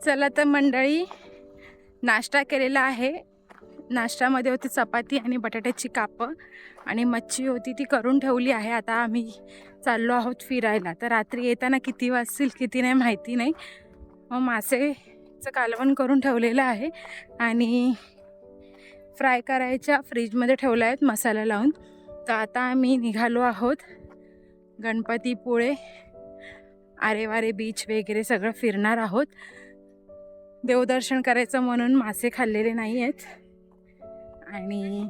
चला तर मंडळी, नाश्ता केलेला आहे. नाश्त्यामध्ये होती चपाती आणि बटाट्याची कापं आणि मच्छी होती ती करून ठेवली आहे. आता आम्ही चाललो आहोत फिरायला. तर रात्री येताना किती वाजतील किती नाही माहिती नाही. मग मासेचं कालवण करून ठेवलेलं आहे आणि फ्राय करायच्या फ्रीजमध्ये ठेवल्या आहेत मसाला लावून. तर आता आम्ही निघालो आहोत गणपतीपुळे, आरेवारे बीच वगैरे सगळं फिरणार आहोत. देवदर्शन करायचं म्हणून मासे खाल्लेले नाही आहेत. आणि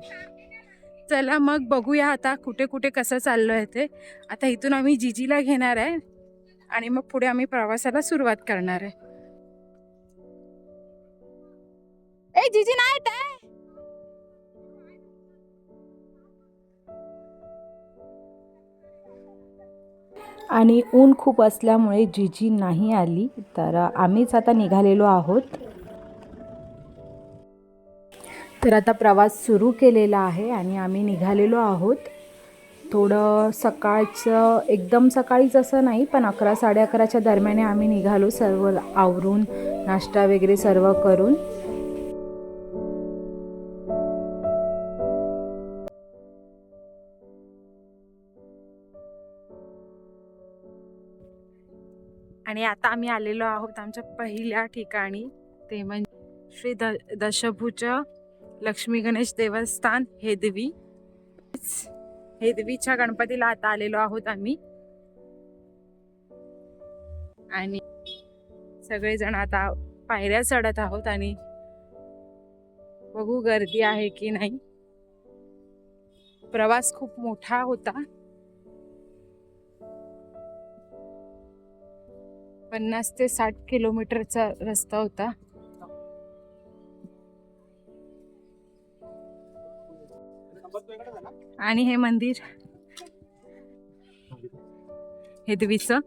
चला मग बघूया आता कुठे कुठे कसं चाललं आहे ते. आता इथून आम्ही जिजीला घेणार आहे आणि मग पुढे आम्ही प्रवासाला सुरुवात करणार आहे. ए जिजी नाही आहे. आणि ऊन खूप असल्यामुळे जिजी नाही आली, तर आम्हीच आता निघालेलो आहोत. तर आता प्रवास सुरू केलेला आहे आणि आम्ही निघालेलो आहोत. थोडं सकाळचं, एकदम सकाळीच असं नाही, पण 11 11:30च्या दरम्यान आम्ही निघालो, सर्व आवरून नाश्ता वगैरे सर्व करून. आणि आता आम्ही आलेलो आहोत आमच्या पहिल्या ठिकाणी, ते म्हणजे श्री दशभुज लक्ष्मी गणेश देवस्थान हेदवी. हेदवीच्या गणपतीला आता आलेलो आहोत आम्ही. आणि सगळेजण आता पायऱ्या चढत आहोत आणि बघू गर्दी आहे की नाही. प्रवास खूप मोठा होता, 50 ते 60 किलोमीटरचा रस्ता होता. आणि हे मंदिर हेदवीचं.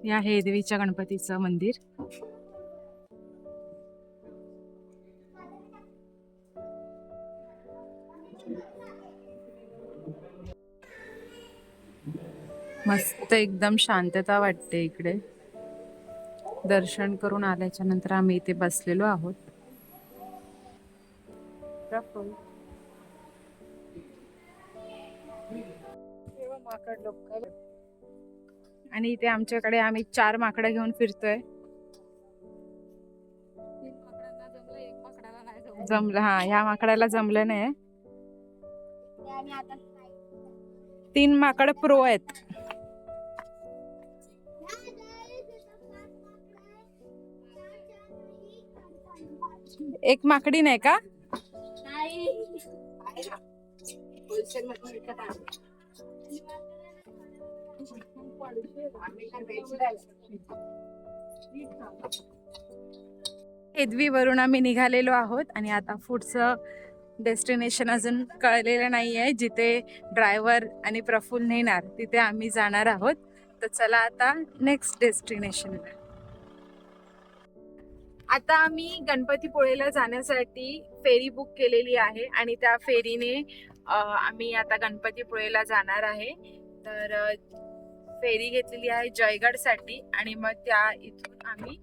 या हेदवीच्या गणपतीचं मंदिर. मस्त एकदम शांतता वाटते इकडे. दर्शन करून आल्याच्या नंतर आम्ही इथे बसलेलो आहोत. आणि इथे आमच्याकडे आम्ही 4 माकडं घेऊन फिरतोय. जमलं, हा, ह्या माकडाला जमलं नाही. 3 माकड प्रो आहेत. एक माकडी नाही का? हेदवी वरून आम्ही निघालेलो आहोत आणि आता पुढचं डेस्टिनेशन अजून कळलेलं नाही आहे. जिथे ड्रायव्हर आणि प्रफुल्ल नेणार तिथे आम्ही जाणार आहोत. तर चला आता नेक्स्ट डेस्टिनेशन. आता आम्ही गणपतीपुळेला जाण्यासाठी फेरी बुक केलेली आहे आणि त्या फेरीने आम्ही आता गणपतीपुळेला जाणार आहे. तर फेरी घेतलेली आहे जयगडसाठी आणि मग त्या इथून आम्ही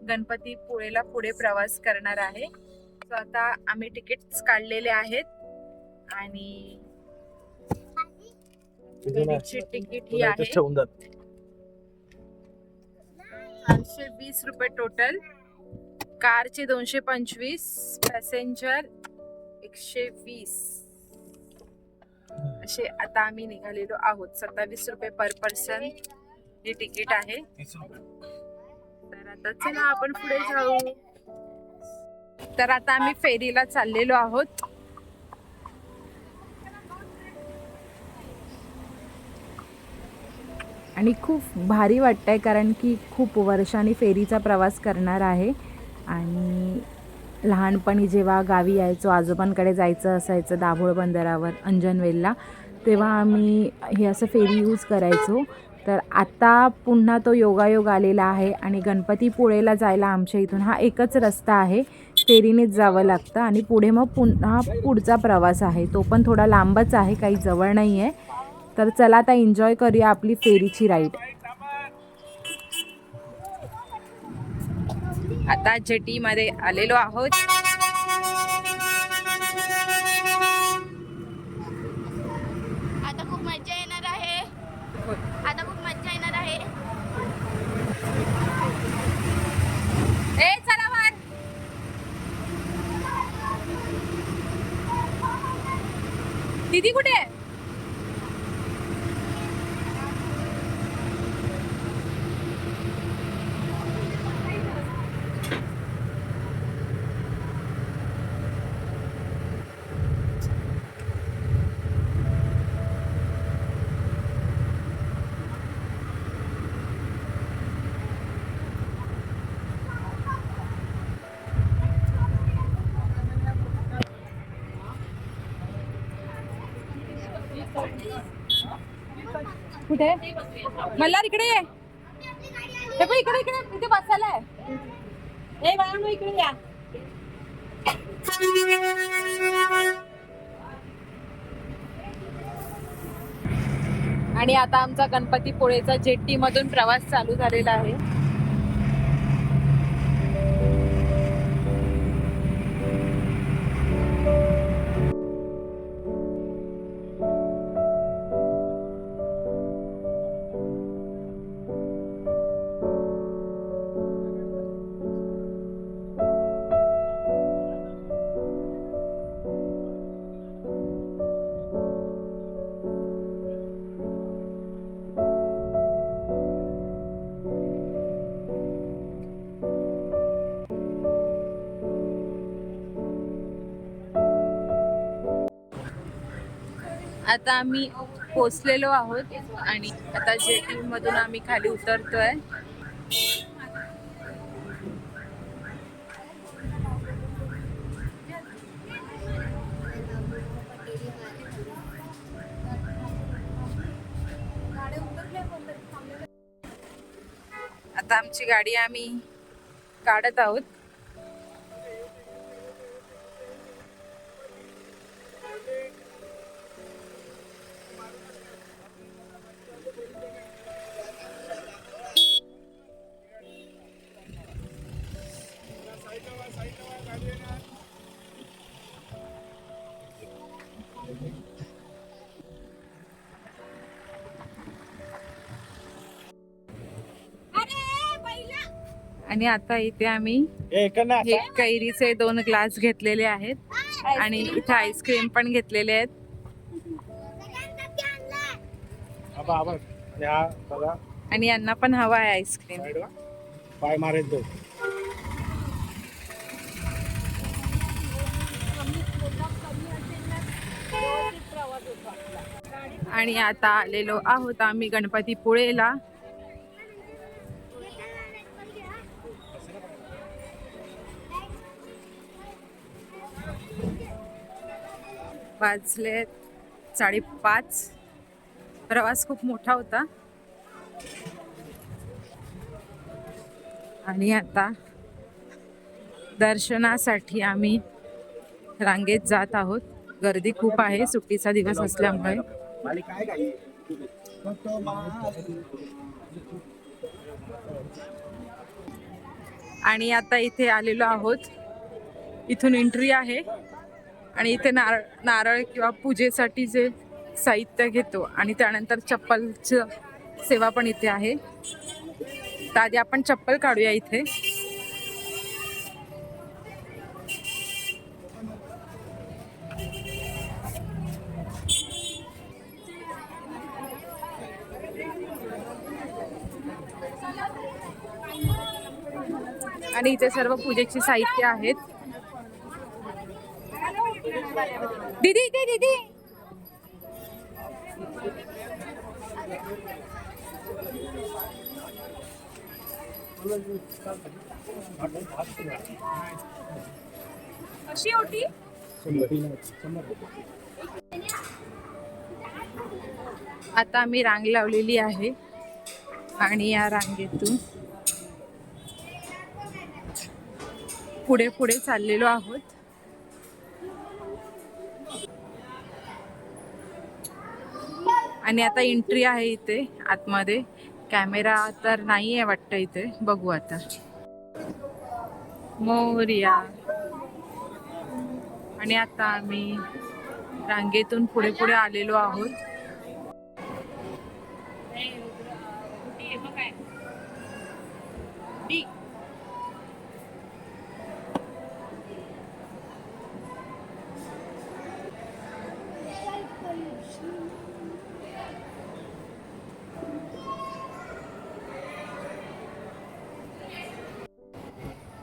गणपतीपुळेला पुढे प्रवास करणार आहे. तर आता आम्ही तिकीट्स काढलेले आहेत आणि फेरीची तिकीट ही आहे 420 रुपये टोटल. कारचे 225, पॅसेंजर 120 असे. आता आम्ही निघालेलो आहोत. 27 रुपये पर पर्सन हे तिकीट आहे. तर आता चला आपण पुढे जाऊ. तर आता आम्ही फेरीला चाललेलो आहोत. आणि खूप भारी वाटतंय, कारण की खूप वर्षांनी फेरीचा प्रवास करणार आहे. आणि लहानपणी जेव्हा गावी यायचो, आजोबांकडे जायचं असायचं दाभोळ बंदरावर अंजनवेलला, तेव्हा आम्ही हे असं फेरी यूज करायचो. तर आता पुन्हा तो योगायोग आलेला आहे आणि गणपतीपुळेला जायला आमच्या इथून हा एकच रस्ता आहे, फेरीनेच जावं लागतं आणि पुढे मग पुन्हा पुढचा प्रवास आहे, तो पण थोडा लांबच आहे, काही जवळ नाही आहे. तर चला आता एन्जॉय करूया आपली फेरीची राईड. आता जेटीमध्ये आलेलो आहोत. आता खूप मजा येणार आहे. आता खूप मजा येणार आहे. ए चला वर. दीदी कुठे आहे? कुठे? मल्हार इकडे ये. हे बघ इकडे इकडे इथे बसायला आहे. ए बाळांनो इकडे या. आणि आता आमचा गणपतीपुळेचा जेट्टी मधून प्रवास चालू झालेला आहे. आता आम्ही पोचलेलो आहोत आणि आता जेटी मधून आम्ही खाली उतरतोय. आता आमची गाडी आम्ही काढत आहोत. आणि आता इथे आम्ही हे कैरीचे 2 ग्लास घेतलेले आहेत आणि इथे आईस्क्रीम पण घेतलेले आहेत. आणि यांना पण हवा आहे आईस्क्रीम. पाय मारेल तो. आणि आता आलेलो आहोत आम्ही गणपतीपुळेला. वाजले 5:30. प्रवास खूप मोठा होता आणि आता दर्शनासाठी आम्ही रांगेत जात आहोत. गर्दी खूप आहे सुट्टीचा दिवस असल्यामुळे. आणि आता इथे आलेलो आहोत. इथून एंट्री आहे आणि इथे नारळ किंवा पूजेसाठी जे साहित्य घेतो आणि त्यानंतर चप्पलची सेवा पण इथे आहे. तर आधी आपण चप्पल काढूया इथे. आणि इथे सर्व पूजेचे साहित्य आहेत. दीदी इथे दीदी. कशी होती? आता आम्ही रांग लावलेली आहे आणि या रांगेतून पुढे पुढे चाललेलो आहोत. आणि आता एंट्री आहे इथे आतमध्ये. कॅमेरा तर नाही आहे वाटतं इथे, बघू आता. मोरया. आणि आता आम्ही रांगेतून पुढे पुढे आलेलो आहोत.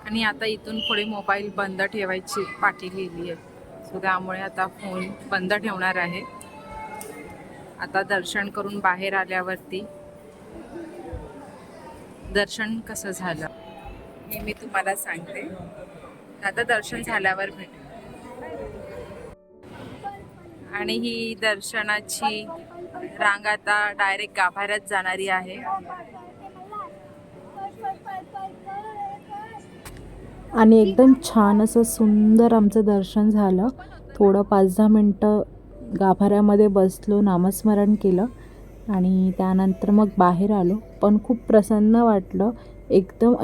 आणि आता इथून पुढे मोबाईल बंद ठेवायची पाटी लिहिली आहे. सो त्यामुळे आता फोन बंद ठेवणार आहे. आता दर्शन करून बाहेर आल्यावरती दर्शन कसं झालं हे मी तुम्हाला सांगते. आता दर्शन झाल्यावर भेटू. आणि ही दर्शनाची रांग आता डायरेक्ट गाभाऱ्यात जाणारी आहे. आणि एकदम छान असं सुंदर आमचं दर्शन झालं. थोडं 5-10 मिनटं गाभाऱ्यामध्ये बसलो, नामस्मरण केलं आणि त्यानंतर मग बाहेर आलो. पण खूप प्रसन्न वाटलं. एकदम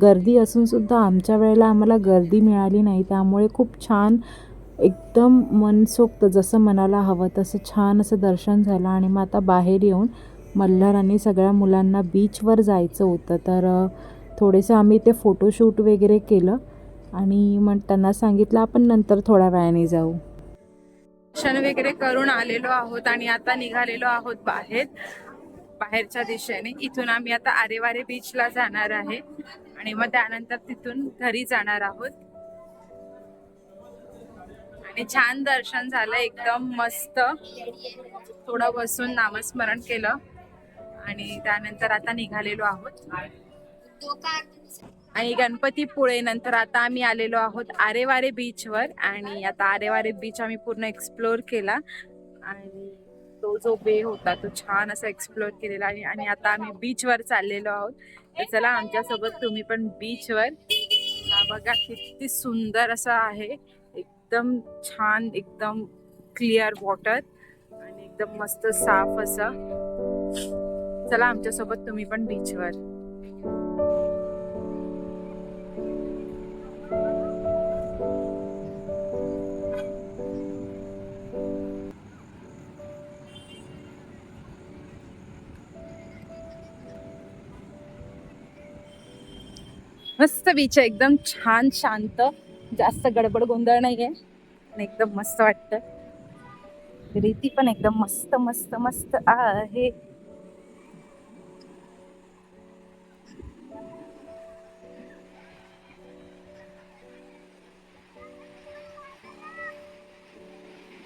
गर्दी असूनसुद्धा आमच्या वेळेला आम्हाला गर्दी मिळाली नाही. त्यामुळे खूप छान, एकदम मनसोक्त, जसं मनाला हवं तसं छान असं दर्शन झालं. आणि मग आता बाहेर येऊन मल्हार आणि सगळ्या मुलांना बीचवर जायचं होतं, तर थोडेसं आम्ही ते फोटोशूट वगैरे केलं आणि मग त्यांना सांगितलं आपण नंतर थोड्या वेळाने जाऊ. दर्शन वगैरे करून आलेलो आहोत आणि आता निघालेलो आहोत बाहेरच्या दिशेने. इथून आम्ही आता आरेवारे बीचला जाणार आहे आणि मग त्यानंतर तिथून घरी जाणार आहोत. आणि छान दर्शन झालं, एकदम मस्त. थोडं बसून नामस्मरण केलं आणि त्यानंतर आता निघालेलो आहोत. आणि गणपतीपुळे नंतर आता आम्ही आलेलो आहोत आरेवारे बीचवर. आणि आता आरेवारे बीच आम्ही पूर्ण एक्सप्लोर केला आणि तो जो बे होता तो छान असा एक्सप्लोर केलेला आहे. आणि आता आम्ही बीचवर चाललेलो आहोत. तर चला आमच्यासोबत तुम्ही पण बीचवर. हा बघा किती सुंदर असं आहे, एकदम छान, एकदम क्लिअर वॉटर आणि एकदम मस्त साफ असं. चला आमच्यासोबत तुम्ही पण बीचवर. मस्त बीच आहे, एकदम छान शांत, जास्त गडबड गोंधळ नाहीये आणि एकदम मस्त वाटतं. रेती पण एकदम मस्त मस्त मस्त आहे.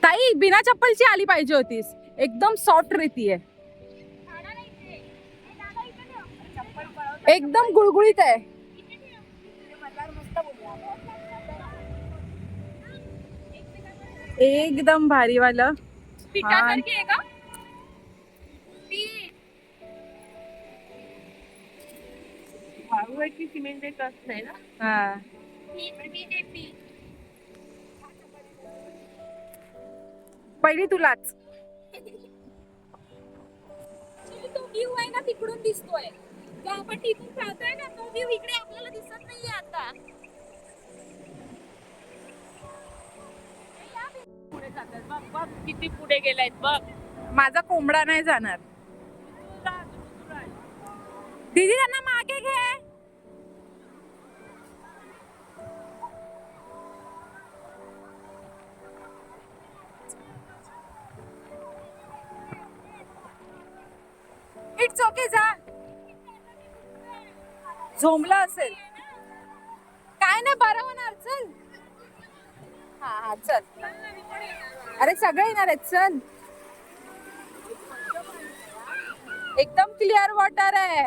ताई बिना चप्पलची आली पाहिजे होतीस, एकदम सॉफ्ट रेती आहे, एकदम गुळगुळीत आहे. एकदम भारी वाला. पिठासारखी आहे का? वाळूची सिमेंट असते ना. हा पहिली तुलाच. तो व्ह्यू आहे ना तिकडून दिसतोय, जो आपण तिथून पाहतोय ना तो व्ह्यू इकडे आपल्याला दिसत नाहीये आता. पुढे जातात बघ, बघ किती पुढे गेलायत बघ. माझा कोंबडा नाही जाणार. दीदी त्यांना मागे घे. इट्स ओके, जा. झोंबला असेल काय नाही, बरं होणार. चल. हा हा चल. अरे सगळे येणार आहेत, चल. एकदम क्लिअर वॉटर आहे.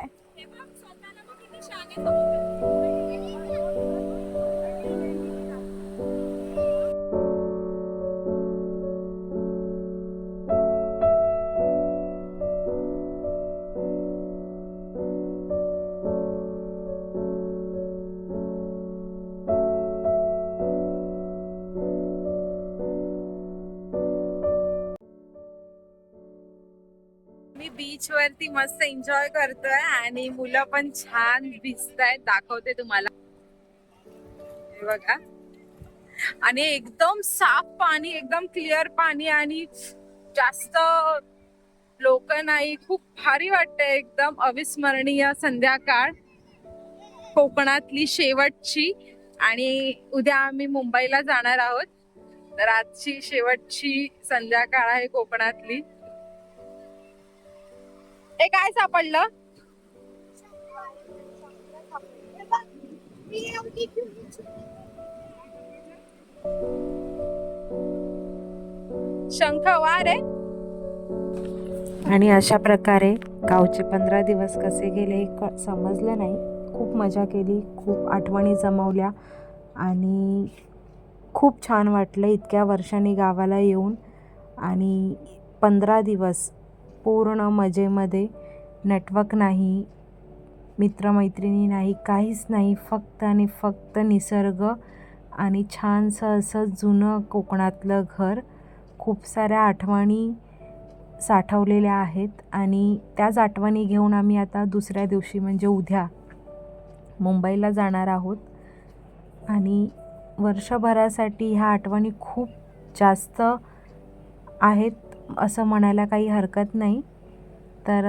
बीच वरती मस्त एन्जॉय करतोय आणि मुलं पण छान भिजतायत. दाखवते तुम्हाला, हे बघा. आणि एकदम साफ पाणी, एकदम क्लिअर पाणी आणि जास्त लोक नाही. खूप भारी वाटतंय, एकदम अविस्मरणीय संध्याकाळ कोकणातली शेवटची. आणि उद्या आम्ही मुंबईला जाणार आहोत, तर आजची शेवटची संध्याकाळ आहे कोकणातली. हे काय सापडलं? शंख वार आहे. आणि अशा प्रकारे गावचे 15 दिवस कसे गेले हे समजलं नाही. खूप मजा केली, खूप आठवणी जमवल्या आणि खूप छान वाटलं इतक्या वर्षांनी गावाला येऊन. आणि 15 दिवस पूर्ण मजेमध्ये, नेटवर्क नाही, मित्रमैत्रिणी नाही, काहीच नाही. फक्त आणि फक्त निसर्ग आणि छानसं असं जुनं कोकणातलं घर. खूप साऱ्या आठवणी साठवलेल्या आहेत आणि त्याच आठवणी घेऊन आम्ही आता दुसऱ्या दिवशी म्हणजे उद्या मुंबईला जाणार आहोत. आणि वर्षभरासाठी ह्या आठवणी खूप जास्त आहेत असं म्हणायला काही हरकत नाही. तर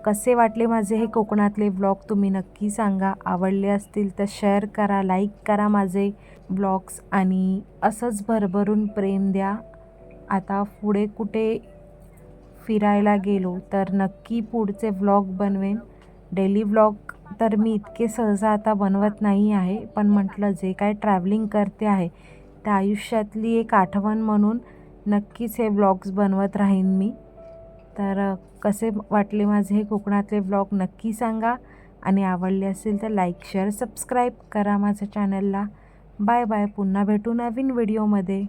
कसे वाटले माझे हे कोकणातले व्लॉग तुम्ही नक्की सांगा. आवडले असतील तर शेअर करा, लाईक करा माझे व्लॉग्स आणि असंच भरभरून प्रेम द्या. आता पुढे कुठे फिरायला गेलो तर नक्की पुढचे व्लॉग बनवेन. डेली व्लॉग तर मी इतके सहसा आता बनवत नाही आहे, पण म्हटलं जे काय ट्रॅव्हलिंग करते आहे त्या आयुष्यातली एक आठवण म्हणून नक्कीच हे व्लॉग्स बनवत राहीन मी. तर कसे वाटले माझे हे कोकणातले व्लॉग नक्की सांगा आणि आवडले असेल तर लाईक, शेअर, सबस्क्राईब करा माझ्या चॅनलला. Bye bye. पुन्हा भेटू नवीन व्हिडिओमध्ये.